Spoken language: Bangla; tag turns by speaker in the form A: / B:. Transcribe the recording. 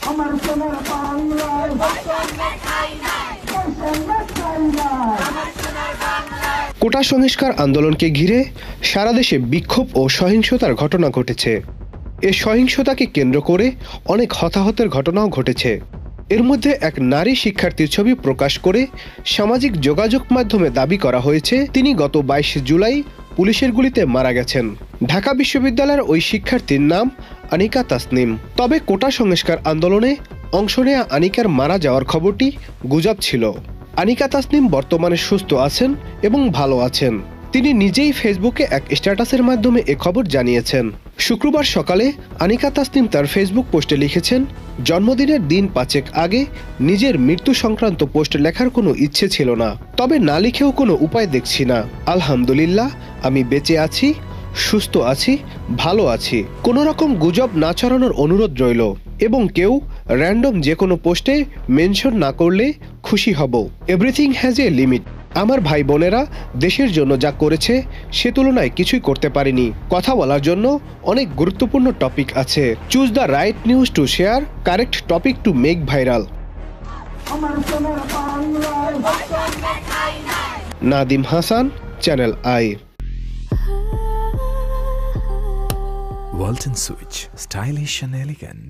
A: আমার সোনার বাংলায়
B: কোটা সংস্কার আন্দোলনকে ঘিরে সারা দেশে বিক্ষোভ ও সহিংসতার ঘটনা ঘটেছে। এ সহিংসতাকে কেন্দ্র করে অনেক হতাহতের ঘটনাও ঘটেছে। এর মধ্যে এক নারী শিক্ষার্থীর ছবি প্রকাশ করে সামাজিক যোগাযোগ মাধ্যমে দাবি করা হয়েছে তিনি গত 22 জুলাই পুলিশের গুলিতে মারা গেছেন। ঢাকা বিশ্ববিদ্যালয়ের ওই শিক্ষার্থীর নাম আনিকা তাসনিম। তবে কোটা সংস্কার আন্দোলনে অংশ নেয়া আনিকার মারা যাওয়ার খবরটি গুজব ছিল। আনিকা তাসনিম বর্তমানে সুস্থ আছেন এবং ভালো আছেন। তিনি নিজেই ফেসবুকে এক স্ট্যাটাসের মাধ্যমে এ খবর জানিয়েছেন। শুক্রবার সকালে আনিকা তাসনিম তার ফেসবুক পোস্টে লিখেছেন, জন্মদিনের দিন 5 আগে নিজের মৃত্যু সংক্রান্ত পোস্ট লেখার কোনো ইচ্ছে ছিল না, তবে না লিখেও কোনো উপায় দেখছি না। আলহামদুলিল্লাহ, আমি বেঁচে আছি, সুস্থ আছি, ভালো আছি। কোনো রকম গুজব না ছড়ানোর অনুরোধ রইল এবং কেউ র্যান্ডম যে কোনো পোস্টে মেনশন না করলে খুশি হব। Everything has a limit. আমার ভাই বোনেরা দেশের জন্য যা করেছে সে তুলনায় কিছুই করতে পারেনি। কথা বলার জন্য অনেক গুরুত্বপূর্ণ টপিক আছে। Choose the right news to share, correct topic to make viral. Nadim Hasan, Channel i.
C: Walton Switch, stylish and elegant.